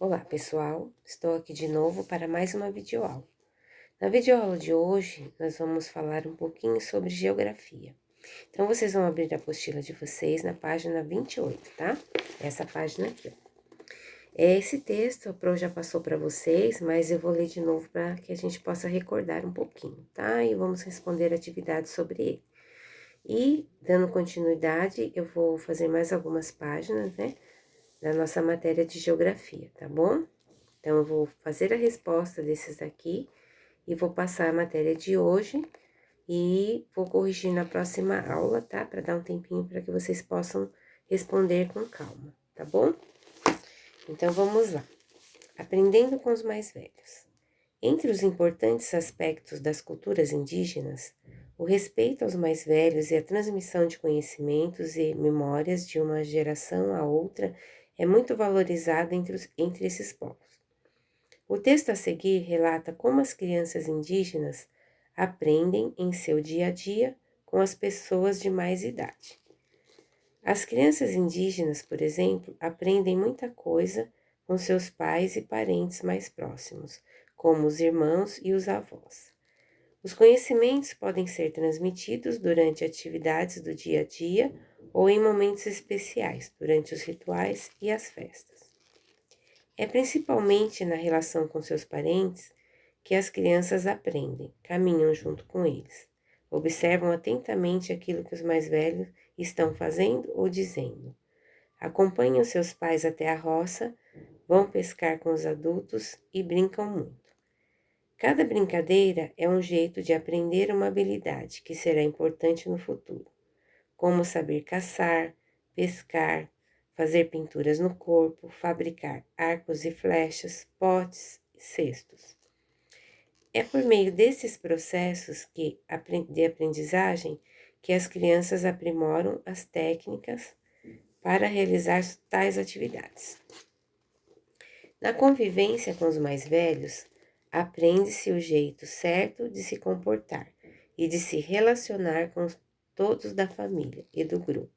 Olá pessoal, estou aqui de novo para mais uma videoaula. Na videoaula de hoje, nós vamos falar um pouquinho sobre geografia. Então, vocês vão abrir a apostila de vocês na página 28, tá? Essa página aqui, ó. Esse texto a Pro já passou para vocês, mas eu vou ler de novo para que a gente possa recordar um pouquinho, tá? E vamos responder atividades sobre ele. E, dando continuidade, eu vou fazer mais algumas páginas, né? Da nossa matéria de geografia, tá bom? Então, eu vou fazer a resposta desses daqui e vou passar a matéria de hoje e vou corrigir na próxima aula, tá? Para dar um tempinho para que vocês possam responder com calma, tá bom? Então, vamos lá. Aprendendo com os mais velhos. Entre os importantes aspectos das culturas indígenas, o respeito aos mais velhos e a transmissão de conhecimentos e memórias de uma geração a outra é muito valorizado entre esses povos. O texto a seguir relata como as crianças indígenas aprendem em seu dia a dia com as pessoas de mais idade. As crianças indígenas, por exemplo, aprendem muita coisa com seus pais e parentes mais próximos, como os irmãos e os avós. Os conhecimentos podem ser transmitidos durante atividades do dia a dia ou em momentos especiais, durante os rituais e as festas. É principalmente na relação com seus parentes que as crianças aprendem, caminham junto com eles, observam atentamente aquilo que os mais velhos estão fazendo ou dizendo, acompanham seus pais até a roça, vão pescar com os adultos e brincam muito. Cada brincadeira é um jeito de aprender uma habilidade que será importante no futuro, como saber caçar, pescar, fazer pinturas no corpo, fabricar arcos e flechas, potes e cestos. É por meio desses processos de aprendizagem que as crianças aprimoram as técnicas para realizar tais atividades. Na convivência com os mais velhos, aprende-se o jeito certo de se comportar e de se relacionar com todos da família e do grupo.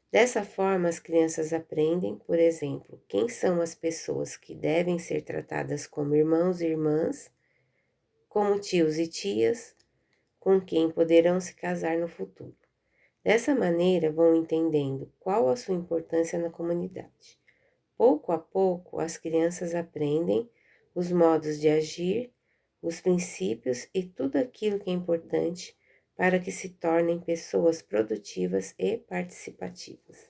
Dessa forma, as crianças aprendem, por exemplo, quem são as pessoas que devem ser tratadas como irmãos e irmãs, como tios e tias, com quem poderão se casar no futuro. Dessa maneira, vão entendendo qual a sua importância na comunidade. Pouco a pouco, as crianças aprendem os modos de agir, os princípios e tudo aquilo que é importante para que se tornem pessoas produtivas e participativas.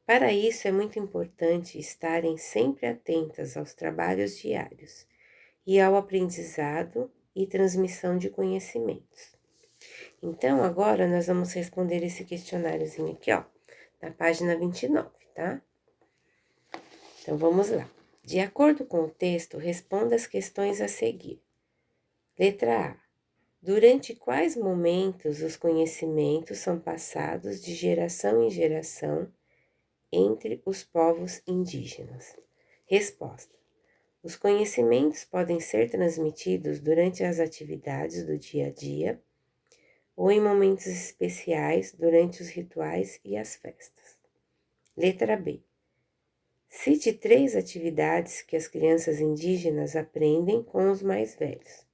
Para isso, é muito importante estarem sempre atentas aos trabalhos diários e ao aprendizado e transmissão de conhecimentos. Então, agora nós vamos responder esse questionáriozinho aqui, ó, na página 29, tá? Então, vamos lá. De acordo com o texto, responda as questões a seguir. Letra A. Durante quais momentos os conhecimentos são passados de geração em geração entre os povos indígenas? Resposta: os conhecimentos podem ser transmitidos durante as atividades do dia a dia ou em momentos especiais durante os rituais e as festas. Letra B. Cite 3 atividades que as crianças indígenas aprendem com os mais velhos.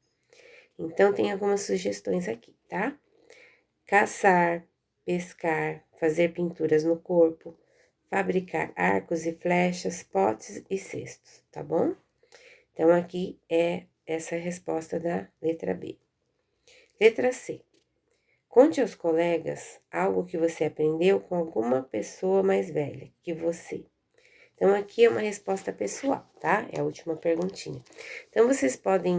Então, tem algumas sugestões aqui, tá? Caçar, pescar, fazer pinturas no corpo, fabricar arcos e flechas, potes e cestos, tá bom? Então, aqui é essa a resposta da letra B. Letra C. Conte aos colegas algo que você aprendeu com alguma pessoa mais velha que você. Então, aqui é uma resposta pessoal, tá? É a última perguntinha. Então, vocês podem,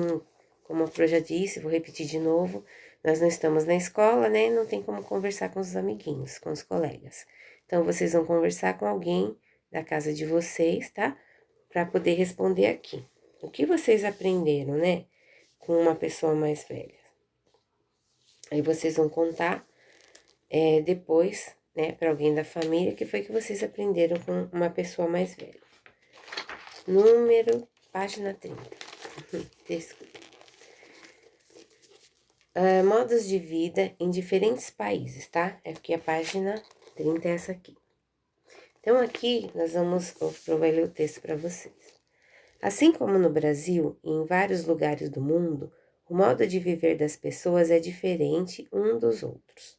como a Pro já disse, vou repetir de novo, nós não estamos na escola, né? Não tem como conversar com os amiguinhos, com os colegas. Então, vocês vão conversar com alguém da casa de vocês, tá? Para poder responder aqui. O que vocês aprenderam, né? Com uma pessoa mais velha. Aí vocês vão contar depois, né, para alguém da família, que foi que vocês aprenderam com uma pessoa mais velha. Página 30. Desculpa. Modos de vida em diferentes países, tá? É porque a página 30 é essa aqui. Então, aqui nós vou ler o texto para vocês. Assim como no Brasil e em vários lugares do mundo, o modo de viver das pessoas é diferente um dos outros.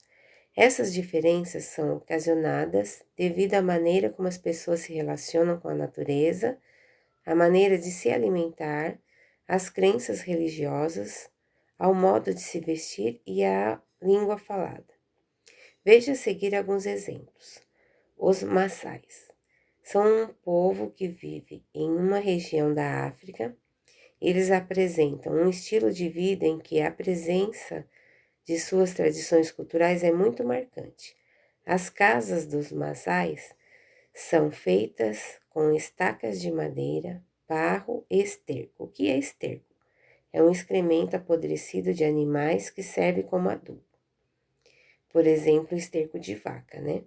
Essas diferenças são ocasionadas devido à maneira como as pessoas se relacionam com a natureza, a maneira de se alimentar, as crenças religiosas, ao modo de se vestir e à língua falada. Veja a seguir alguns exemplos. Os Maçais são um povo que vive em uma região da África. Eles apresentam um estilo de vida em que a presença de suas tradições culturais é muito marcante. As casas dos Maçais são feitas com estacas de madeira, barro e esterco. O que é esterco? É um excremento apodrecido de animais que serve como adubo. Por exemplo, esterco de vaca, né?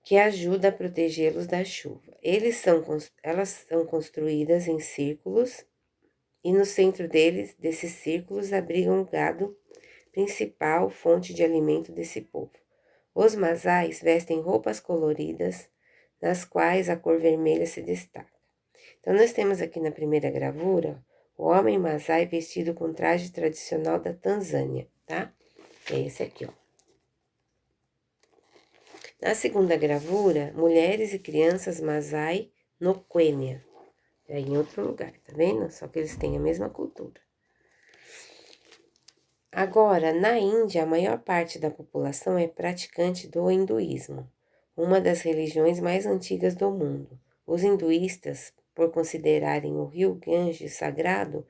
Que ajuda a protegê-los da chuva. Elas são construídas em círculos e no centro desses círculos, abrigam o gado, principal fonte de alimento desse povo. Os Masais vestem roupas coloridas, nas quais a cor vermelha se destaca. Então, nós temos aqui na primeira gravura, o homem Masai vestido com traje tradicional da Tanzânia, tá? É esse aqui, ó. Na segunda gravura, mulheres e crianças Masai no Quênia. É em outro lugar, tá vendo? Só que eles têm a mesma cultura. Agora, na Índia, a maior parte da população é praticante do hinduísmo, uma das religiões mais antigas do mundo. Os hinduístas, por considerarem o rio Ganges sagrado,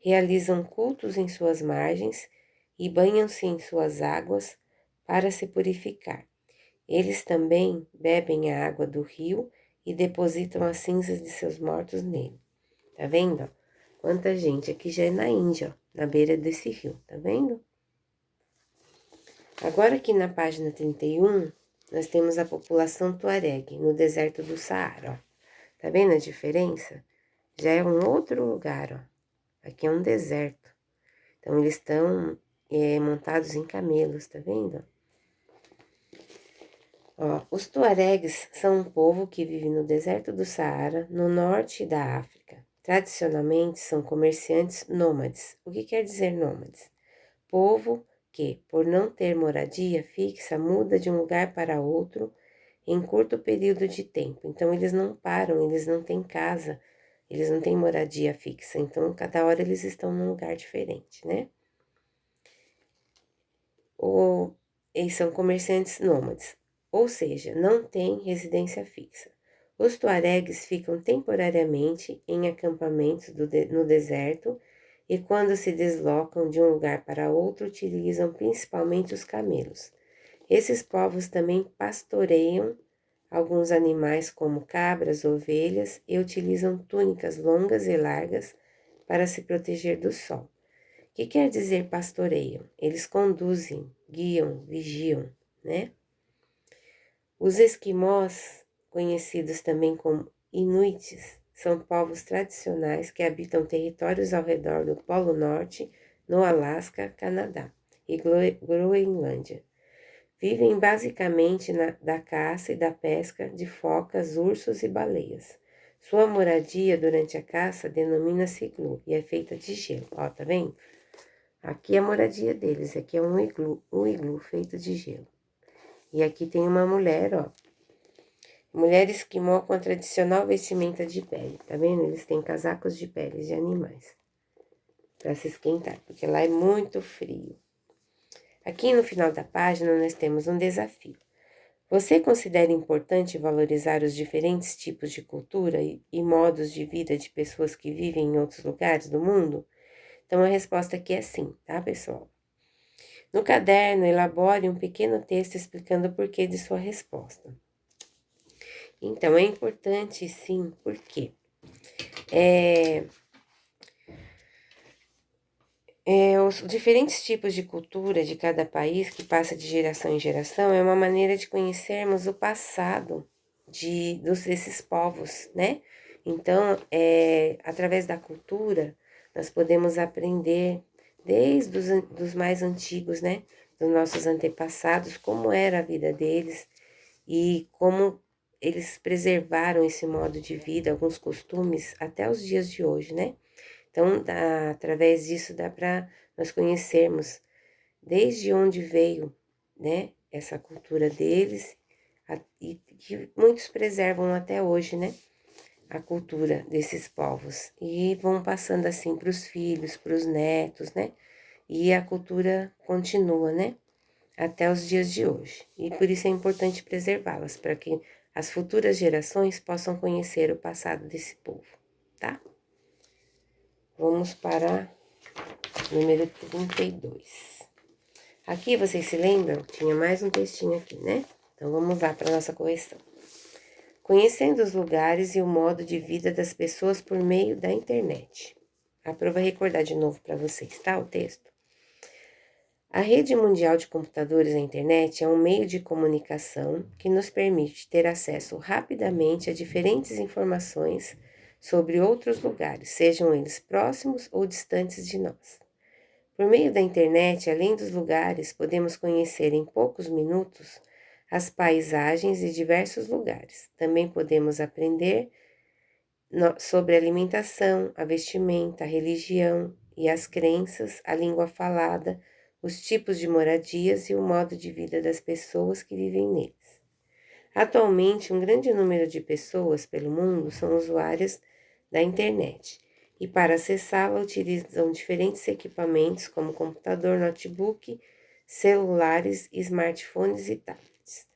realizam cultos em suas margens e banham-se em suas águas para se purificar. Eles também bebem a água do rio e depositam as cinzas de seus mortos nele. Tá vendo? Quanta gente aqui já é na Índia, ó, na beira desse rio, tá vendo? Agora aqui na página 31, nós temos a população Tuareg, no deserto do Saara, ó. Tá vendo a diferença? Já é um outro lugar, ó. Aqui é um deserto. Então, eles estão montados em camelos, tá vendo? Ó, os Tuaregs são um povo que vive no deserto do Saara, no norte da África. Tradicionalmente, são comerciantes nômades. O que quer dizer nômades? Povo que, por não ter moradia fixa, muda de um lugar para outro em curto período de tempo. Então, eles não param, eles não têm casa, eles não têm moradia fixa. Então, cada hora eles estão num lugar diferente, né? Eles são comerciantes nômades, ou seja, não têm residência fixa. Os tuaregs ficam temporariamente em acampamentos no deserto e, quando se deslocam de um lugar para outro, utilizam principalmente os camelos. Esses povos também pastoreiam alguns animais como cabras, ovelhas e utilizam túnicas longas e largas para se proteger do sol. O que quer dizer pastoreiam? Eles conduzem, guiam, vigiam, né? Os esquimós, conhecidos também como inuites, são povos tradicionais que habitam territórios ao redor do Polo Norte, no Alasca, Canadá e Groenlândia. Vivem basicamente da caça e da pesca de focas, ursos e baleias. Sua moradia durante a caça denomina-se iglu e é feita de gelo. Ó, tá vendo? Aqui é a moradia deles, aqui é um iglu feito de gelo. E aqui tem uma mulher, ó. Mulher esquimó com a tradicional vestimenta de pele, tá vendo? Eles têm casacos de peles de animais para se esquentar, porque lá é muito frio. Aqui no final da página nós temos um desafio. Você considera importante valorizar os diferentes tipos de cultura e modos de vida de pessoas que vivem em outros lugares do mundo? Então, a resposta aqui é sim, tá, pessoal? No caderno, elabore um pequeno texto explicando o porquê de sua resposta. Então, é importante sim, porque os diferentes tipos de cultura de cada país, que passa de geração em geração, é uma maneira de conhecermos o passado desses povos, né? Então, através da cultura, nós podemos aprender desde dos mais antigos, né? Dos nossos antepassados, como era a vida deles e como eles preservaram esse modo de vida, alguns costumes, até os dias de hoje, né? Então, através disso, dá para nós conhecermos desde onde veio, né, essa cultura deles, e que muitos preservam até hoje, né, a cultura desses povos. E vão passando assim para os filhos, para os netos, né? E a cultura continua, né? Até os dias de hoje. E por isso é importante preservá-las, para que as futuras gerações possam conhecer o passado desse povo, tá? Vamos para número 32. Aqui, vocês se lembram? Tinha mais um textinho aqui, né? Então, vamos lá para a nossa correção. Conhecendo os lugares e o modo de vida das pessoas por meio da internet. A Pro vai recordar de novo para vocês, tá? O texto. A rede mundial de computadores e a internet é um meio de comunicação que nos permite ter acesso rapidamente a diferentes informações sobre outros lugares, sejam eles próximos ou distantes de nós. Por meio da internet, além dos lugares, podemos conhecer em poucos minutos as paisagens de diversos lugares. Também podemos aprender sobre a alimentação, a vestimenta, a religião e as crenças, a língua falada, os tipos de moradias e o modo de vida das pessoas que vivem neles. Atualmente, um grande número de pessoas pelo mundo são usuárias da internet e para acessá-la utilizam diferentes equipamentos como computador, notebook, celulares, smartphones e tablets.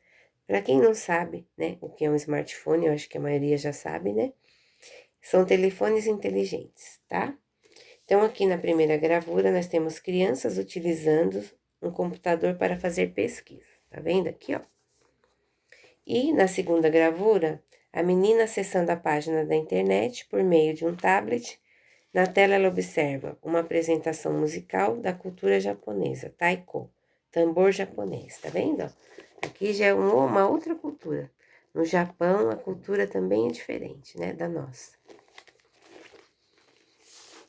Para quem não sabe, né, o que é um smartphone, eu acho que a maioria já sabe, né? São telefones inteligentes, tá? Então, aqui na primeira gravura, nós temos crianças utilizando um computador para fazer pesquisa. Tá vendo aqui, ó? E na segunda gravura, a menina acessando a página da internet por meio de um tablet. Na tela, ela observa uma apresentação musical da cultura japonesa, taiko, tambor japonês, tá vendo? Aqui já é uma outra cultura. No Japão, a cultura também é diferente, né, da nossa.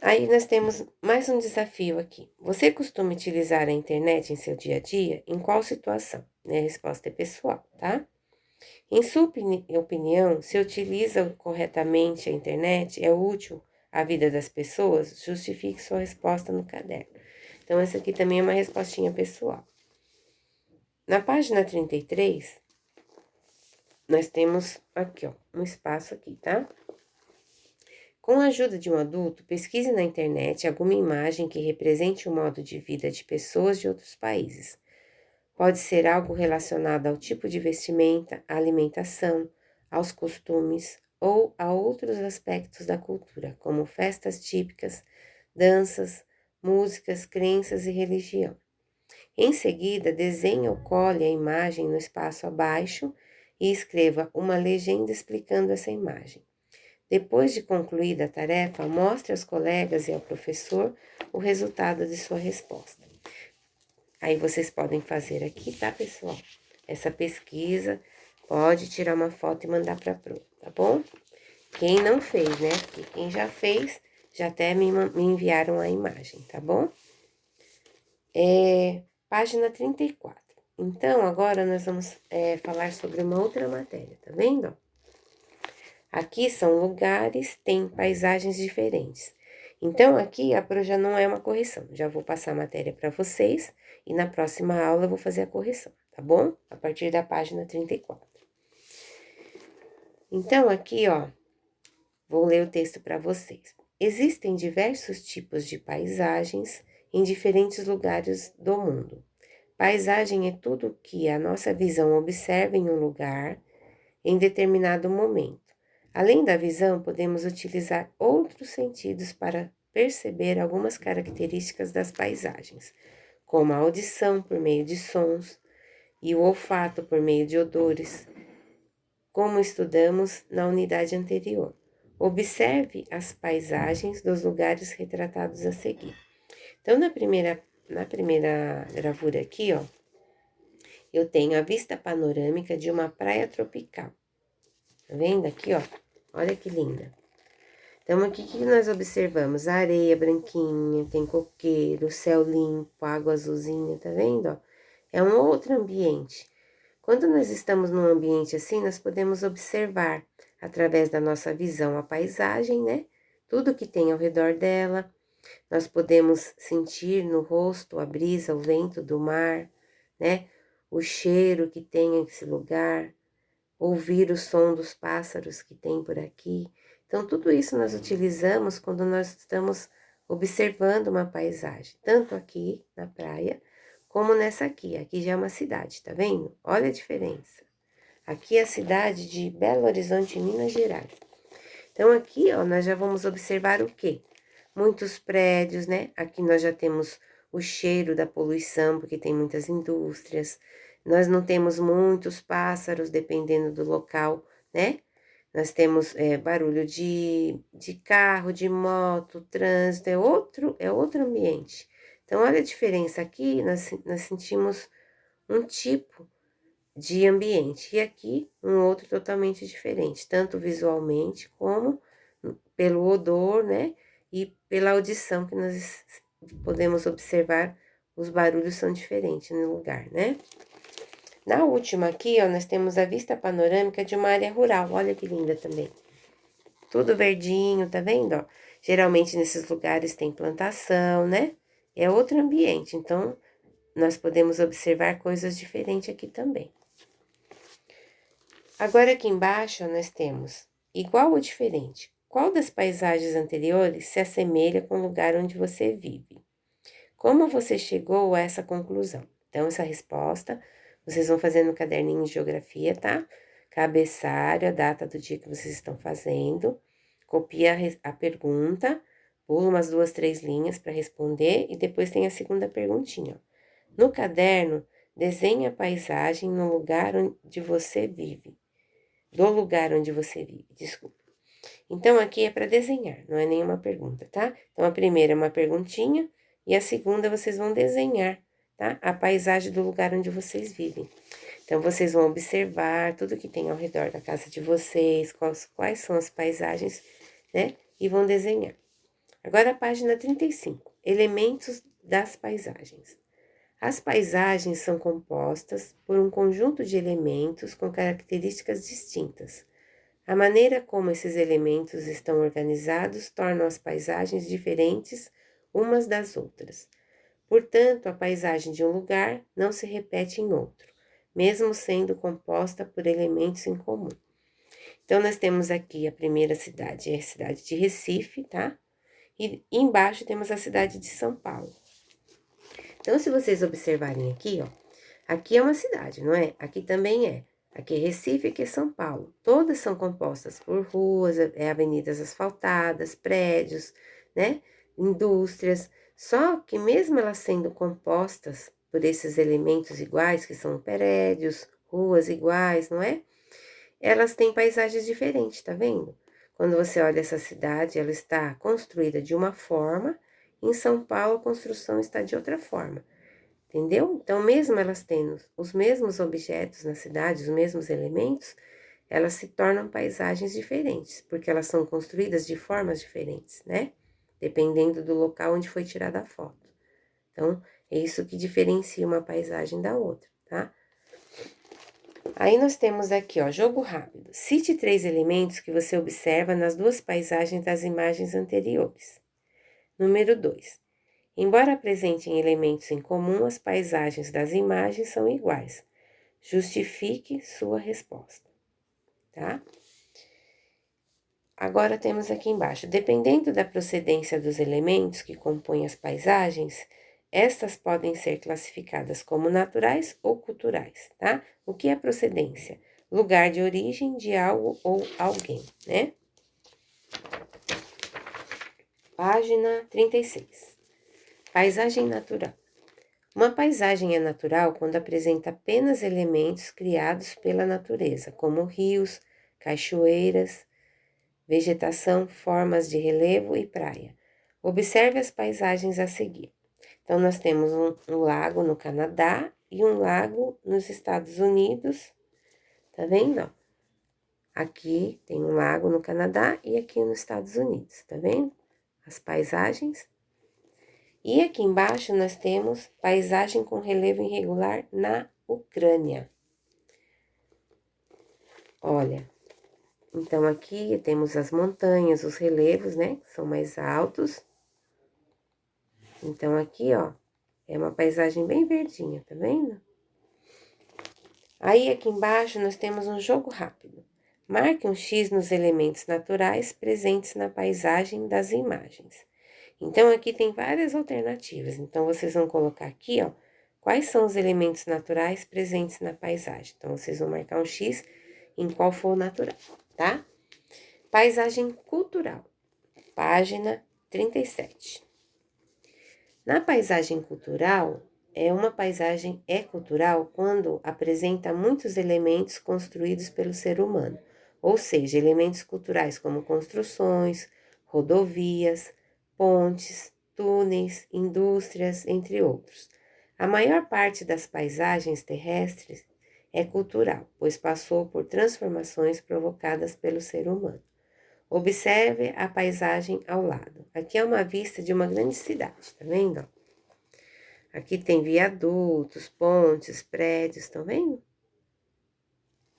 Aí nós temos mais um desafio aqui. Você costuma utilizar a internet em seu dia a dia? Em qual situação? A resposta é pessoal, tá? Em sua opinião, se utiliza corretamente a internet, é útil à vida das pessoas? Justifique sua resposta no caderno. Então, essa aqui também é uma respostinha pessoal. Na página 33, nós temos aqui, ó, um espaço aqui, tá? Com a ajuda de um adulto, pesquise na internet alguma imagem que represente o modo de vida de pessoas de outros países. Pode ser algo relacionado ao tipo de vestimenta, à alimentação, aos costumes ou a outros aspectos da cultura, como festas típicas, danças, músicas, crenças e religião. Em seguida, desenhe ou cole a imagem no espaço abaixo e escreva uma legenda explicando essa imagem. Depois de concluída a tarefa, mostre aos colegas e ao professor o resultado de sua resposta. Aí vocês podem fazer aqui, tá, pessoal? Essa pesquisa, pode tirar uma foto e mandar para a Pro, tá bom? Quem não fez, né? Porque quem já fez, já até me enviaram a imagem, tá bom? Página 34. Então, agora nós vamos falar sobre uma outra matéria, tá vendo? Aqui são lugares, tem paisagens diferentes. Então, aqui a Pro já não é uma correção. Já vou passar a matéria para vocês e na próxima aula eu vou fazer a correção, tá bom? A partir da página 34. Então, aqui, ó, vou ler o texto para vocês. Existem diversos tipos de paisagens em diferentes lugares do mundo. Paisagem é tudo o que a nossa visão observa em um lugar em determinado momento. Além da visão, podemos utilizar outros sentidos para perceber algumas características das paisagens, como a audição por meio de sons e o olfato por meio de odores, como estudamos na unidade anterior. Observe as paisagens dos lugares retratados a seguir. Então, na primeira gravura aqui, ó, eu tenho a vista panorâmica de uma praia tropical. Tá vendo aqui, ó? Olha que linda. Então, aqui que nós observamos? A areia branquinha, tem coqueiro, céu limpo, água azulzinha, tá vendo, ó? É um outro ambiente. Quando nós estamos num ambiente assim, nós podemos observar através da nossa visão a paisagem, né? Tudo que tem ao redor dela. Nós podemos sentir no rosto a brisa, o vento do mar, né? O cheiro que tem esse lugar, ouvir o som dos pássaros que tem por aqui. Então, tudo isso nós utilizamos quando nós estamos observando uma paisagem, tanto aqui na praia, como nessa aqui. Aqui já é uma cidade, tá vendo? Olha a diferença. Aqui é a cidade de Belo Horizonte, Minas Gerais. Então, aqui, ó, nós já vamos observar o quê? Muitos prédios, né? Aqui nós já temos o cheiro da poluição, porque tem muitas indústrias. Nós não temos muitos pássaros, dependendo do local, né? Nós temos barulho de carro, de moto, trânsito, é outro ambiente. Então, olha a diferença aqui, nós sentimos um tipo de ambiente, e aqui um outro totalmente diferente, tanto visualmente como pelo odor, né? E pela audição que nós podemos observar, os barulhos são diferentes no lugar, né? Na última aqui, ó, nós temos a vista panorâmica de uma área rural, olha que linda também. Tudo verdinho, tá vendo, ó? Geralmente nesses lugares tem plantação, né? É outro ambiente, então nós podemos observar coisas diferentes aqui também. Agora aqui embaixo nós temos igual ou diferente. Qual das paisagens anteriores se assemelha com o lugar onde você vive? Como você chegou a essa conclusão? Então, essa resposta vocês vão fazer no caderninho de geografia, tá? Cabeçalho, a data do dia que vocês estão fazendo, copia a pergunta, pula umas 2, 3 linhas para responder e depois tem a segunda perguntinha. No caderno, desenhe a paisagem no lugar onde você vive. Do lugar onde você vive, desculpa. Então, aqui é para desenhar, não é nenhuma pergunta, tá? Então, a primeira é uma perguntinha e a segunda vocês vão desenhar, tá? A paisagem do lugar onde vocês vivem. Então, vocês vão observar tudo que tem ao redor da casa de vocês, quais são as paisagens, né? E vão desenhar. Agora, a página 35, elementos das paisagens. As paisagens são compostas por um conjunto de elementos com características distintas. A maneira como esses elementos estão organizados torna as paisagens diferentes umas das outras. Portanto, a paisagem de um lugar não se repete em outro, mesmo sendo composta por elementos em comum. Então, nós temos aqui a primeira cidade, é a cidade de Recife, tá? E embaixo temos a cidade de São Paulo. Então, se vocês observarem aqui, ó, aqui é uma cidade, não é? Aqui também é. Aqui é Recife, aqui é São Paulo. Todas são compostas por ruas, avenidas asfaltadas, prédios, né? Indústrias. Só que mesmo elas sendo compostas por esses elementos iguais, que são prédios, ruas iguais, não é? Elas têm paisagens diferentes, tá vendo? Quando você olha essa cidade, ela está construída de uma forma, em São Paulo a construção está de outra forma. Entendeu? Então, mesmo elas tendo os mesmos objetos na cidade, os mesmos elementos, elas se tornam paisagens diferentes, porque elas são construídas de formas diferentes, né? Dependendo do local onde foi tirada a foto. Então, é isso que diferencia uma paisagem da outra, tá? Aí nós temos aqui, ó, jogo rápido. Cite 3 elementos que você observa nas duas paisagens das imagens anteriores. Número 2. Embora apresentem elementos em comum, as paisagens das imagens são iguais. Justifique sua resposta, tá? Agora temos aqui embaixo, dependendo da procedência dos elementos que compõem as paisagens, estas podem ser classificadas como naturais ou culturais, tá? O que é procedência? Lugar de origem de algo ou alguém, né? Página 36. Paisagem natural. Uma paisagem é natural quando apresenta apenas elementos criados pela natureza, como rios, cachoeiras, vegetação, formas de relevo e praia. Observe as paisagens a seguir. Então, nós temos um lago no Canadá e um lago nos Estados Unidos. Tá vendo? Ó? Aqui tem um lago no Canadá e aqui nos Estados Unidos, tá vendo? As paisagens. E aqui embaixo nós temos paisagem com relevo irregular na Ucrânia. Olha, então aqui temos as montanhas, os relevos, né, que são mais altos. Então aqui, ó, é uma paisagem bem verdinha, tá vendo? Aí aqui embaixo nós temos um jogo rápido. Marque um X nos elementos naturais presentes na paisagem das imagens. Então aqui tem várias alternativas. Então vocês vão colocar aqui, ó, quais são os elementos naturais presentes na paisagem. Então vocês vão marcar um X em qual for o natural, tá? Paisagem cultural, página 37. Na paisagem cultural, uma paisagem é cultural quando apresenta muitos elementos construídos pelo ser humano, ou seja, elementos culturais como construções, rodovias, pontes, túneis, indústrias, entre outros. A maior parte das paisagens terrestres é cultural, pois passou por transformações provocadas pelo ser humano. Observe a paisagem ao lado. Aqui é uma vista de uma grande cidade, tá vendo? Aqui tem viadutos, pontes, prédios, estão vendo?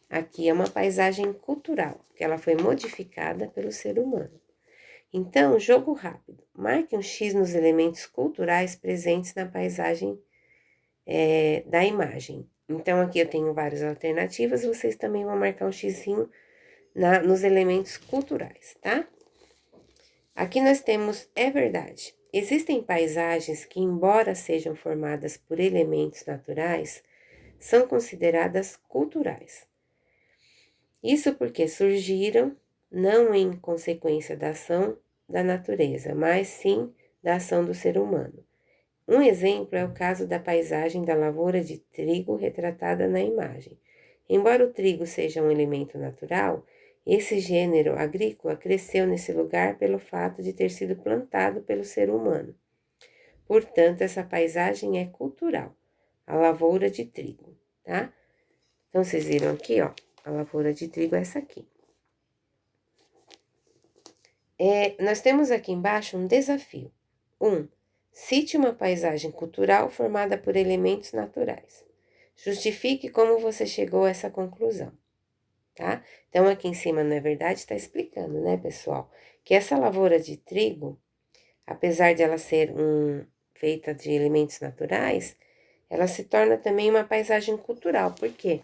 Aqui é uma paisagem cultural, que ela foi modificada pelo ser humano. Então, jogo rápido. Marque um X nos elementos culturais presentes na paisagem da imagem. Então, aqui eu tenho várias alternativas, vocês também vão marcar um xizinho nos elementos culturais, tá? Aqui nós temos, é verdade, existem paisagens que, embora sejam formadas por elementos naturais, são consideradas culturais. Isso porque surgiram não em consequência da ação da natureza, mas sim da ação do ser humano. Um exemplo é o caso da paisagem da lavoura de trigo retratada na imagem. Embora o trigo seja um elemento natural, esse gênero agrícola cresceu nesse lugar pelo fato de ter sido plantado pelo ser humano. Portanto, essa paisagem é cultural, a lavoura de trigo, tá? Então, vocês viram aqui, ó, a lavoura de trigo é essa aqui. Nós temos aqui embaixo um desafio. Cite uma paisagem cultural formada por elementos naturais. Justifique como você chegou a essa conclusão, tá? Então, aqui em cima, na verdade, está explicando, né, pessoal, que essa lavoura de trigo, apesar de ela ser feita de elementos naturais, ela se torna também uma paisagem cultural. Por quê?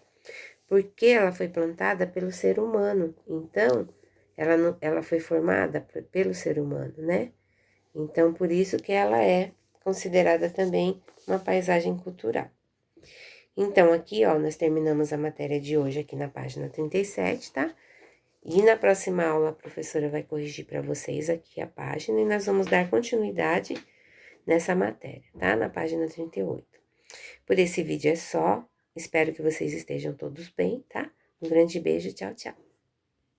Porque ela foi plantada pelo ser humano. Então, ela foi formada pelo ser humano, né? Então, por isso que ela é considerada também uma paisagem cultural. Então, aqui, ó, nós terminamos a matéria de hoje aqui na página 37, tá? E na próxima aula, a professora vai corrigir para vocês aqui a página e nós vamos dar continuidade nessa matéria, tá? Na página 38. Por esse vídeo é só. Espero que vocês estejam todos bem, tá? Um grande beijo, tchau, tchau.